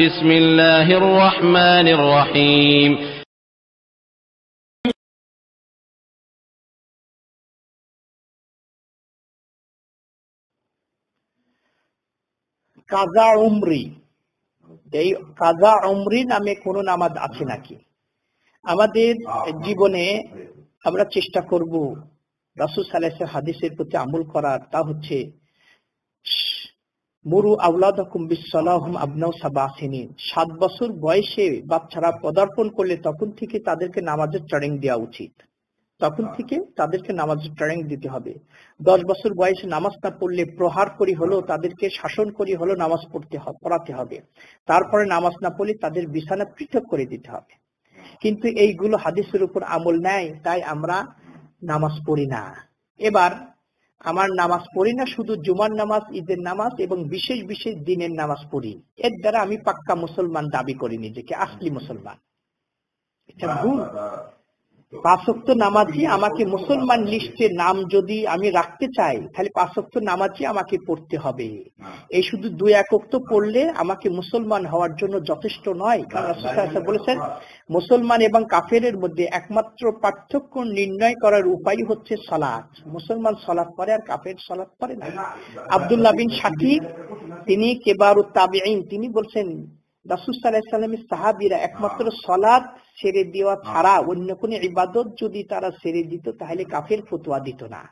بسم الله الرحمن الرحيم কাজা উমরি, এই কাজা উমরি নামে কোন নামাজ আছে নাকি? আমাদের জীবনে আমরা চেষ্টা করব রাসূল সাল্লাল্লাহু আলাইহি ওয়াসাল্লাম হাদিসের প্রতি আমল করার। তা হচ্ছে মুরু আওলাদাকুম বিসসালাহুম আবনাউ সাবআ সিনিন, 7 বছর বয়সে বাচ্চারা পদার্পণ করলে তখন থেকে তাদেরকে নামাজের ট্রেনিং দেওয়া উচিত। তখন থেকে তাদেরকে নামাজের ট্রেনিং দিতে হবে। 10 বছর বয়সে নামাজ না পড়লে প্রহার করি হলো, তাদেরকে শাসন করি হলো নামাজ পড়াতে হবে। তারপরে নামাজ না পড়লে তাদের বিছানা পৃথক করে দিতে হবে। কিন্তু এইগুলো হাদিসের উপর আমল নাই, তাই আমরা নামাজ পড়ি না। এবার আমার নামাজ পড়ি না, শুধু জুমার নামাজ, ঈদের নামাজ এবং বিশেষ বিশেষ দিনের নামাজ পড়ি। এর দ্বারা আমি পাক্কা মুসলমান দাবি করি নিজেকে, আসলি মুসলমান। এটা ভুল। 5 ওয়াক্ত নামাজই আমাকে মুসলমান লিস্টে নাম যদি আমি রাখতে চাই, তাহলে 5 ওয়াক্ত নামাজই আমাকে পড়তে হবে। এই শুধু 2-1 ওয়াক্ত পড়লে আমাকে মুসলমান হওয়ার জন্য যথেষ্ট নয়। কারণ রাসূল সাল্লাল্লাহু আলাইহি ওয়াসাল্লাম বলেছেন, মুসলমান এবং কাফেরের মধ্যে একমাত্র পার্থক্য নির্ণয় করার উপায় হচ্ছে সালাত। মুসলমান সালাত পড়ে আর কাফের সালাত পড়ে না। আব্দুল্লাহ বিন শাকির, তিনি কিবারুত তাবিঈন, তিনি বলছেন রাসূল সাল্লাল্লাহু আলাইহি ওয়াসাল্লামের সাহাবীরা একমাত্র সালাত ছেড়ে দেওয়া ছাড়া অন্য কোন ইবাদত যদি তারা ছেড়ে দিত তাহলে কাফের ফতোয়া দিত না।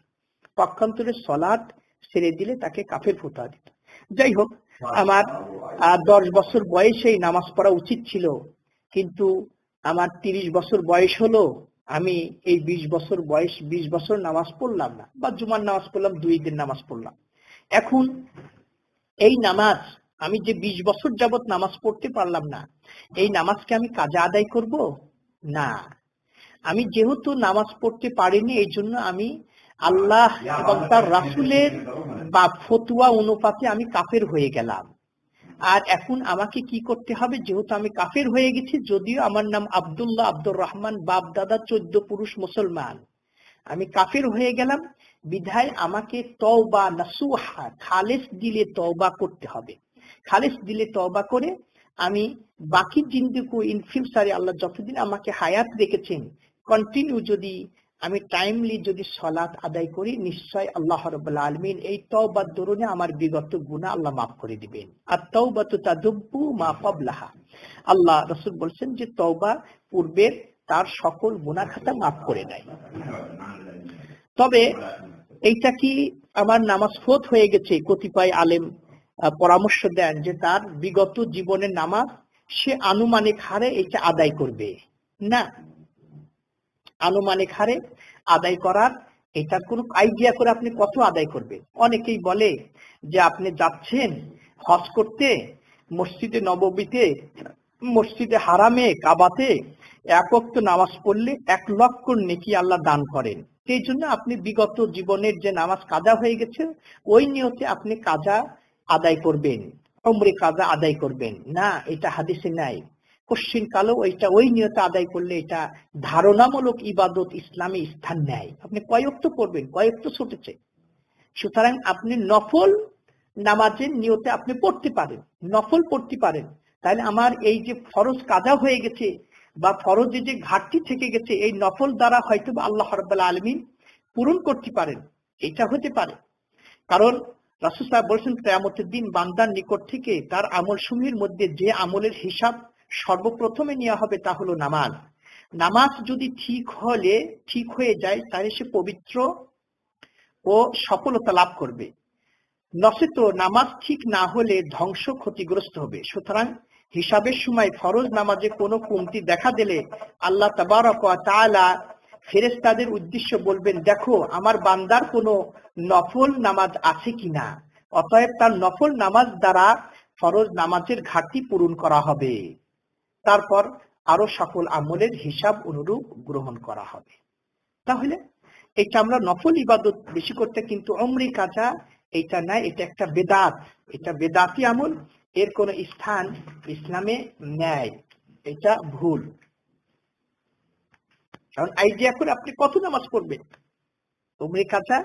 পক্ষান্তরে সালাত ছেড়ে দিলে তাকে কাফের ফতোয়া দিত। যাই হোক, আমার 10 বছর বয়সেই নামাজ পড়া উচিত ছিল, কিন্তু আমার 30 বছর বয়স হলো, আমি এই 20 বছর নামাজ পড়লাম না, বা জুমার নামাজ পড়লাম, 2 ঈদের নামাজ পড়লাম। এখন এই নামাজ আমি যে 20 বছর যাবত নামাজ পড়তে পারলাম না, এই নামাজকে আমি কাজা আদায় করব না। আমি যেহেতু নামাজ পড়তে পারিনি, এই জন্য আমি আল্লাহ এবং তার রাসূলের বা ফতোয়া অনুপাতে আমি কাফের হয়ে গেলাম। আর এখন আমাকে কি করতে হবে? যেহেতু আমি কাফের হয়ে গেছি, যদিও আমার নাম আব্দুল্লাহ, আব্দুর রহমান, বাপ দাদা 14 পুরুষ মুসলমান, আমি কাফের হয়ে গেলাম, বিধায় আমাকে তওবা নাসুহা, খালেস দিলে তওবা করতে হবে। খালেস দিলে তওবা করে আমি বাকি জিন্দেগি, ইন ফিউচারে আল্লাহ যতদিন আমাকে হায়াত রেখেছেন, কন্টিনিউ যদি আমি টাইমলি যদি সালাত আদায় করি, নিশ্চয় আল্লাহ রাব্বুল আলামিন এই তওবার দরুনে আমার বিগত গুনাহ আল্লাহ মাফ করে দিবেন। আর তাওবাতু তাদুব্বু মা ক্বাবলাহা, আল্লাহ রাসূল বলেন যে তওবা পূর্বের তার সকল গুনাহ খাতা মাফ করে দেয়। তবে এইটা কি আমার নামাজ ফৌত হয়ে গেছে? কতিপয় আলেম পরামর্শ দেন যে তার বিগত জীবনের নামাজ সে আনুমানিক হারে এটা আদায় করবে না। আনুমানিক হারে আদায় করার এটার কোন আইডিয়া করে আপনি কত আদায় করবেন? অনেকেই বলে যে আপনি যাচ্ছেন হজ করতে, মসজিদে নববীতে, মসজিদে হারামে, কাবাতে 1 ওয়াক্ত নামাজ পড়লে 1 লক্ষ নেকি আল্লাহ দান করেন। সেই জন্য আপনি বিগত জীবনের যে নামাজ কাজা হয়ে গেছে, ওই নিয়তে আপনি কাজা আদায় করবেন, উমরে কাজা আদায় করবেন না। এটা হাদিসে নাই। কোশ্চিন কালো ওইটা ওই নিয়তে আদায় করলে এটা ধারণামূলক ইবাদত ইসলামে স্থান নেয়। আপনি কয়েক তো পড়বেন, কয়েক তো ছুটেছে। সুতরাং আপনি নফল নামাজের নিয়তে আপনি পড়তে পারেন, নফল পড়তে পারেন। তাহলে আমার এই যে ফরজ কাজা হয়ে গেছে বা ফরজে যে ঘাটতি থেকে গেছে, এই নফল দ্বারা হয়তো আল্লাহ রাব্বুল আলামিন পূরণ করতে পারেন, এটা হতে পারে। কারণ রাসূল সাহেব বলেছেন, কিয়ামতের দিন বান্দার নিকট থেকে তার আমল সমূহের মধ্যে যে আমলের হিসাব সর্বপ্রথমে নেওয়া হবে তা হলো নামাজ। নামাজ যদি ঠিক হয়ে যায়, তাহলে সে পবিত্র ও সফলতা লাভ করবে। নচেত নামাজ ঠিক না হলে ধ্বংস, ক্ষতিগ্রস্ত হবে। সুতরাং হিসাবের সময় ফরজ নামাজে কোনো কমতি দেখা দিলে আল্লাহ তাবারক ওয়া তাআলা ফেরেশতাদের উদ্দেশ্য বলবেন, দেখো আমার বান্দার কোনো নফল নামাজ আছে কিনা। অতএব তার নফল নামাজ দ্বারা ফরজ নামাজের ঘাটতি পূরণ করা হবে। তারপর আরো সকল আমলের হিসাব অনুরূপ গ্রহণ করা হবে। তাহলে এটা আমরা নফল ইবাদত বেশি করতে, কিন্তু উমরি কাজা এটা নাই, এটা একটা বেদাত, এটা বেদাতি আমল, এর কোন স্থান ইসলামে নেই, এটা ভুল। কারণ আইডিয়া করে আপনি কত নামাজ পড়বেন, উমরি কাজা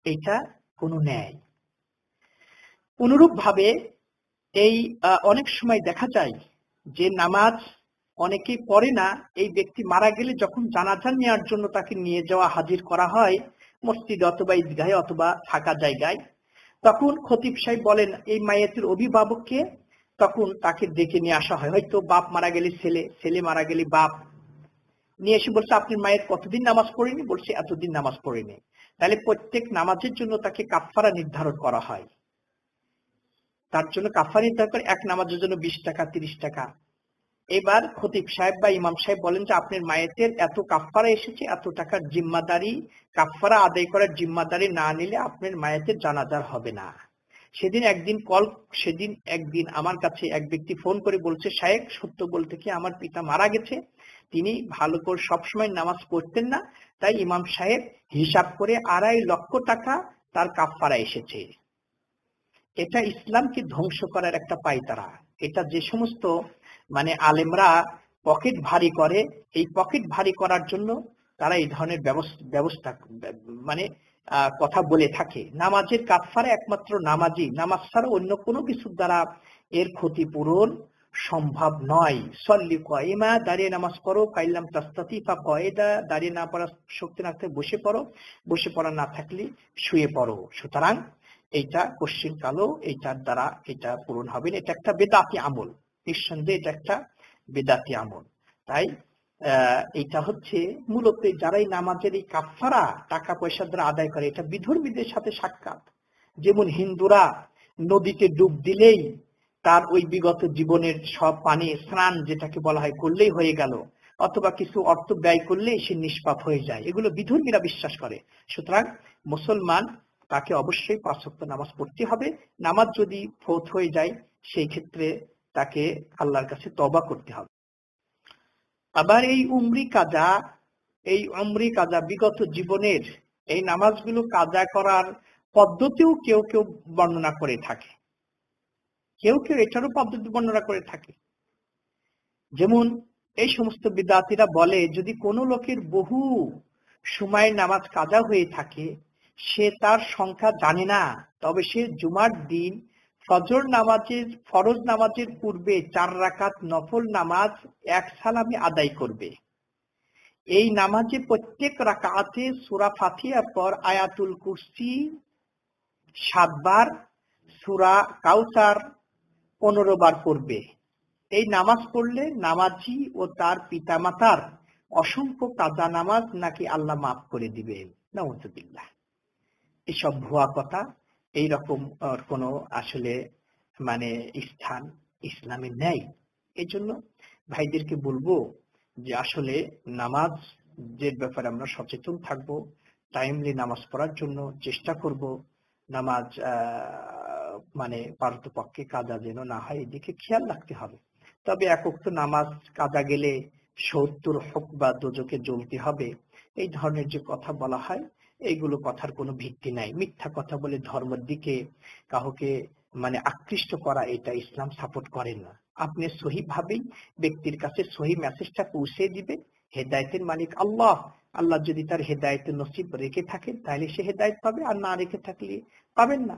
এটা কোনো নেই। অনুরূপ ভাবে এই অনেক সময় দেখা যায় যে নামাজ অনেকেই পড়ে না, এই ব্যক্তি মারা গেলে যখন জানাজা নেওয়ার জন্য তাকে নিয়ে যাওয়া হাজির করা হয় মসজিদে অথবা ঈদগাহে অথবা থাকা জায়গায়, তখন খতিব সাহেব বলেন এই মাইয়াতের অভিভাবককে, তখন তাকে ডেকে নিয়ে আসা হয়। হয়তো বাপ মারা গেলে ছেলে, ছেলে মারা গেলে বাপ, নিয়ে এসে বলছে আপনার মায়ের কতদিন নামাজ পড়েনি, বলছে এতদিন নামাজ পড়েনি। তাহলে প্রত্যেক নামাজের জন্য তাকে কাফারা নির্ধারণ করা হয়। তার জন্য কাফারা নির্ধারণ করে, এক নামাজের জন্য 20 টাকা 30 টাকা। এবার খতিব সাহেব বা ইমাম সাহেব বলেন যে আপনার মায়ের এত কাফারা এসেছে, এত টাকার জিম্মাদারি, কাফারা আদায় করার জিম্মাদারি না নিলে আপনার মায়ের জানাজার হবে না। সেদিন একদিন আমার কাছে এক ব্যক্তি ফোন করে বলছে, শায়েখ সত্য বলতে কি আমার পিতা মারা গেছে, তিনি ভালো করে সবসময় নামাজ পড়তেন না, তাই ইমাম সাহেব হিসাব করে 2.5 লক্ষ টাকা তার কাফারা এসেছে। এটা ইসলামকে ধ্বংস করার একটা পায়তারা। এটা যে সমস্ত আলেমরা পকেট ভারী করে, এই পকেট ভারী করার জন্য তারা এই ধরনের ব্যবস্থা কথা বলে থাকে। নামাজের কাফারা একমাত্র নামাজি, নামাজ ছাড়া অন্য কোনো কিছুর দ্বারা এর ক্ষতিপূরণ সম্ভব নয়। সল্লি কাইমা, দাঁড়িয়ে নামাজ পড়ো, ফাইলাম তাস্তাতি ফা কায়দা, দাঁড়িয়ে না পড়া শক্তি না থাকলে বসে পড়ো, বসে পড়া না থাকলে শুয়ে পড়ো। সুতরাং এইটা কোশ্চিন কালো, এইটার দ্বারা এটা পূরণ হবে না। এটা একটা বেদাতি আমল, নিঃসন্দেহে এটা একটা বেদাতি আমল। তাই এটা হচ্ছে মূলত যারাই নামাজের এই কাফারা টাকা পয়সা দ্বারা আদায় করে, এটা বিধর্মীদের সাথে সাক্ষাৎ। যেমন হিন্দুরা নদীতে ডুব দিলেই তার ওই বিগত জীবনের সব পানি স্নান যেটাকে বলা হয় করলেই হয়ে গেল, অথবা কিছু অর্থ ব্যয় করলেই সে নিষ্পাপ হয়ে যায়, এগুলো বিধর্মীরা বিশ্বাস করে। সুতরাং মুসলমান তাকে অবশ্যই 5 ওয়াক্ত নামাজ পড়তে হবে। নামাজ যদি ফৌত হয়ে যায় সেই ক্ষেত্রে তাকে আল্লাহর কাছে তওবা করতে হবে। আবার এই উমরি কাজা বিগত জীবনের এই নামাজগুলো কাজা করার পদ্ধতিও কেউ কেউ বর্ণনা করে থাকে, কেউ কেউ এটারও পদ্ধতি বর্ণনা করে থাকে। যেমন এই সমস্ত বিদআতীরা বলে যদি কোনো লোকের বহু সময়ের নামাজ কাজা হয়ে থাকে, সে তার সংখ্যা জানে না, তবে সে জুমার দিন ফরজ নামাজের পূর্বে 4 রাকাত নফল নামাজ 1 সালামে আদায় করবে। এই নামাজে প্রত্যেক রাকাতে সূরা ফাতিহার পর আয়াতুল কুরসি 7 বার, সূরা কাউসার 15 বার পড়বে। এই নামাজ পড়লে নামাজি ও তার পিতামাতার অসংখ্য কাজা নামাজ নাকি আল্লাহ মাফ করে দিবেন। নাউযুবিল্লাহ। এসব ভুয়া কথা, এইরকম কোনো আসলে স্থান ইসলামে নেই। এই জন্য ভাইদেরকে বলবো যে আসলে নামাজের ব্যাপারে আমরা সচেতন থাকব, টাইমলি নামাজ পড়ার জন্য চেষ্টা করব। নামাজ পারতপক্ষে কাজা যেন না হয়, এদিকে খেয়াল রাখতে হবে। তবে 1 ওয়াক্ত নামাজ কাজা গেলে 70 হুকবা দোজখে জ্বলতে হবে, এই ধরনের যে কথা বলা হয়, এইগুলো কথার কোনো ভিত্তি নাই। মিথ্যা কথা বলে ধর্মের দিকে কাউকে আকৃষ্ট করা, এটা ইসলাম সাপোর্ট করেন না। আপনি সহি ভাবেই ব্যক্তির কাছে সহি মেসেজটা পৌঁছে দিবে। হেদায়েতের মালিক আল্লাহ, আল্লাহ যদি তার হেদায়েতের নসিব রেখে থাকেন তাহলে সে হেদায়েত পাবে, আর না রেখে থাকলে পাবেন না।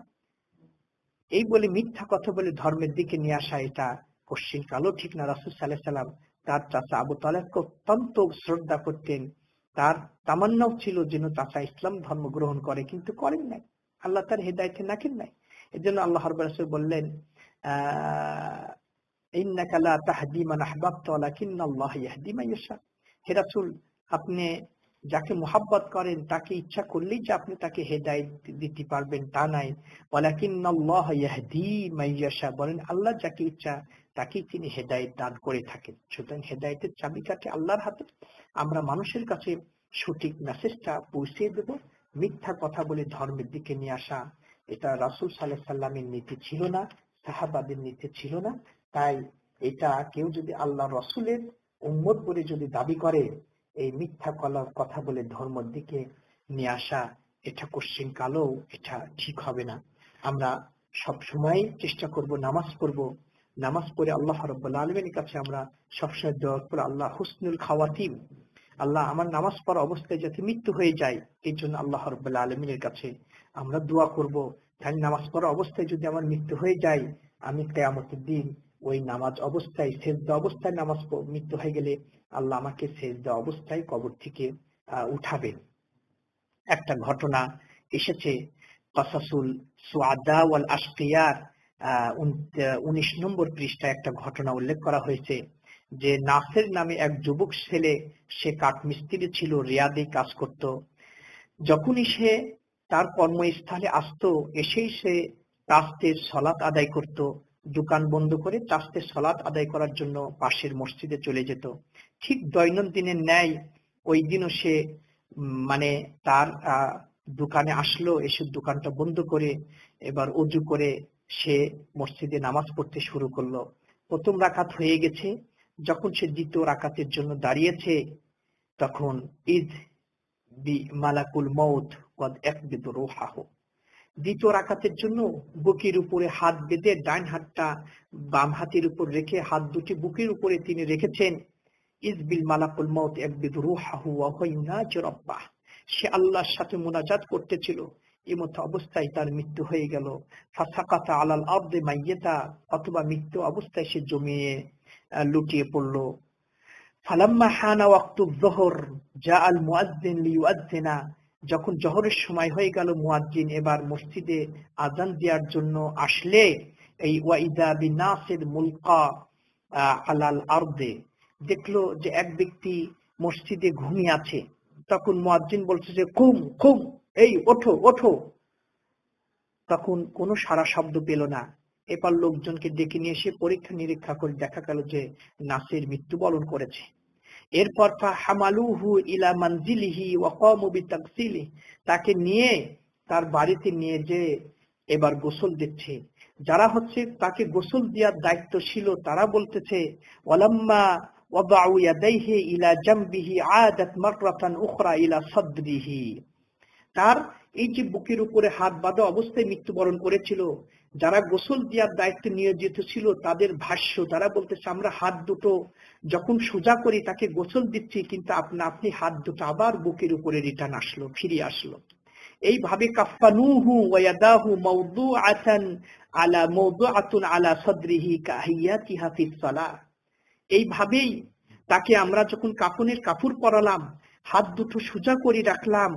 এই বলে মিথ্যা কথা বলে ধর্মের দিকে নিয়ে আসা, এটা কোশ্চিন কালো ঠিক না। রাসূল সাল্লাল্লাহু আলাইহি সাল্লাম তার চাচা আবু তালেবকে অত্যন্ত শ্রদ্ধা করতেন, তার তামান্নাও ছিল যেন চাচা ইসলাম ধর্ম গ্রহণ করে, কিন্তু করেন নাই, আল্লাহ তার হেদায়েতে নাকেন নাই। এজন্য আল্লাহ রাব্বুল রাসূল বললেন, ইন্নাকা লা তাহদি মান আহবাবতা ওয়ালাকিন্নাল্লাহ ইয়াহদি মান ইয়াশা। হে রাসূল, আপনি যাকে মুহাব্বত করেন তাকে ইচ্ছা করলেই যে আপনি তাকে হেদায়েত দিতে পারবেন তা নাই। ওয়ালাকিন্নাল্লাহ ইয়াহদি মান ইয়াশা, বলেন আল্লাহ যাকে ইচ্ছা তাকেই তিনি হেদায়েত দান করে থাকেন। সুতরাং হেদায়েতের চাবিকাঠি আল্লাহর হাতে। আমরা মানুষের কাছে সঠিক মেসেজটা পৌঁছে দেব। মিথ্যা কথা বলে ধর্মের দিকে নিয়ে আসা, এটা রাসূল সাল্লাল্লাহু আলাইহি সাল্লামের নীতি ছিল না, সাহাবাদের নীতি ছিল না। তাই এটা কেউ যদি আল্লাহ রাসূলের উম্মত বলে যদি দাবি করে, এই মিথ্যা কথা বলে ধর্মের দিকে নিয়ে আসা, এটা কোশ্চিন কালো, এটা ঠিক হবে না। আমরা সব সময় চেষ্টা করব নামাজ পড়ব, নামাজ পড়ে আল্লাহ রাব্বুল আলামিনের কাছে আমরা সবসময় দোয়া করব, আল্লাহ হুসনুল খাওয়াতিম, আল্লাহ আমার নামাজ পড়া অবস্থায় যাতে মৃত্যু হয়ে যায়, এই জন্য আল্লাহ রাব্বুল আলামিনের কাছে আমরা দোয়া করব। তাই নামাজ পড়া অবস্থায় যদি আমার মৃত্যু হয়ে যায়, আমি কিয়ামতের দিন ওই নামাজ অবস্থায় সেজদা অবস্থায় মৃত্যু হয়ে গেলে আল্লাহ আমাকে সেজদা অবস্থায় কবর থেকে উঠাবেন। একটা ঘটনা এসেছে কাসাসুল সুআদা ওয়াল আশকিয়ার 19 নম্বর পৃষ্ঠায় একটা ঘটনা উল্লেখ করা হয়েছে যে নাসের নামে এক যুবক ছেলে, সে কাঠমিস্ত্রি ছিল, রিয়াদে কাজ করত। যখনই সে তার কর্মস্থলে আসতো, এসেই সে তাস্তের সালাত আদায় করত। দোকান বন্ধ করে তাস্তের সালাত আদায় করার জন্য পাশের মসজিদে চলে যেত। ঠিক দৈনন্দিনের ন্যায় ওই দিনও সে তার দোকানে আসলো, এসে দোকানটা বন্ধ করে এবার ওযু করে সে মসজিদে নামাজ পড়তে শুরু করলো। প্রথম রাকাত হয়ে গেছে। যখন সে দ্বিতীয় রাকাতের জন্য দাঁড়িয়েছে, তখন ইদ বি মালাকুল মউত কদ ইয়াকবিদু রূহাহু, দ্বিতীয় রাকাতের জন্য বুকের উপরে হাত বেঁধে ডান হাতটা বাম হাতের উপর রেখে হাত দুটি বুকের উপরে তিনি রেখেছেন। ইজ বিল মালাকুল মউত ইয়াকবিদু রূহাহু ওয়া হুয়া ইউনাজি রাব্বাহ, সে আল্লাহর সাথে মুনাজাত করতেছিল। এমত অবস্থায় তার মৃত্যু হয়ে গেল। ফাসাকাতা আলাল আরদি মাইয়াতা, অথবা মৃত্যু অবস্থায় সে জমিয়ে লুটিয়ে পড়ল। ফালাম্মা হানা ওয়াক্তু যুহর জাআল মুয়াজ্জিন লিইউআজ্জিনা, যখন জোহরের সময় হয়ে গেল, মুয়াজ্জিন এবার মসজিদে আযান দেওয়ার জন্য আসলে, এই ওয়াইদা বিনাসির মুলকা আলাল আরদে, দেখলো যে এক ব্যক্তি মসজিদে ঘুমিয়ে আছে। তখন মুয়াজ্জিন বলছে যে কুম কুম, এই ওঠো ওঠো। তখন কোনো সারা শব্দ পেল না। এবার লোকজনকে ডেকে নিয়ে এসে পরীক্ষা নিরীক্ষা করে দেখা গেল যে নাসির মৃত্যুবরণ করেছে। এরপর ফাহামালুহু ইলা মানজিলিহি ওয়া কামু বিতাগসিলি, তাকে নিয়ে তার বাড়িতে নিয়ে যে এবার গোসল দিচ্ছে। যারা তাকে গোসল দেওয়ার দায়িত্ব ছিল তারা বলতেছে ওয়ালাম্মা ওয়াদাউ ইয়াদাইহি ইলা জামবিহি আদাত মাররাতান উখরা ইলা সাদরিহি, তার এই যে বুকের উপরে হাত বাঁধা অবস্থায় মৃত্যুবরণ করেছিল, যারা গোসল দেওয়ার দায়িত্ব নিয়োজিত ছিল তাদের ভাষ্য, তারা বলতেছে আমরা হাত দুটো যখন সোজা করি তাকে গোসল দিচ্ছি, কিন্তু আপনি হাত দুটো আবার বুকের উপরে রিটার্ন আসলো, ফিরে আসলো। এইভাবে কাফানুহু ওয়া ইয়াদাহু মাওদুআতুন আলা সাদরিহি কাহিয়াতিহা ফিস সালাহ, এইভাবেই তাকে আমরা যখন কাফনের কাপড় পরালাম, হাত দুটো সোজা করে রাখলাম,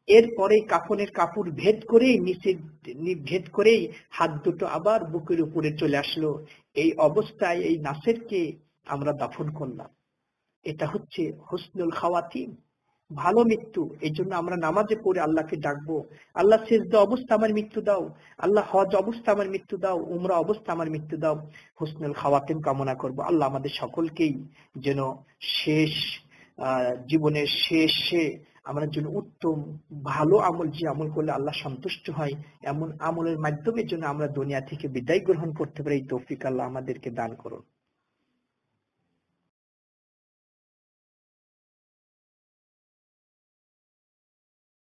এরপরে কাফনের কাপড় ভেদ করেই হাত দুটো আবার বুকের উপরে চলে আসলো। এই অবস্থায় এই নাসেরকে আমরা দাফন করলাম। এটা হচ্ছে হুসনুল খাওয়াতিম, ভালো মৃত্যু। এই জন্য আমরা নামাজে পড়ে আল্লাহকে ডাকবো, আল্লাহ সিজদা অবস্থা আমার মৃত্যু দাও, আল্লাহ হজ অবস্থা আমার মৃত্যু দাও, উমরা অবস্থা আমার মৃত্যু দাও। হুসনুল খাওয়াতিম কামনা করব। আল্লাহ আমাদের সকলকেই যেন জীবনের শেষে আমরা যেন উত্তম ভালো আমল, যে আমল করলে আল্লাহ সন্তুষ্ট হয়, এমন আমলের মাধ্যমে যেন আমরা দুনিয়া থেকে বিদায় গ্রহণ করতে পারি। এই তৌফিক আল্লাহ আমাদেরকে দান করুন।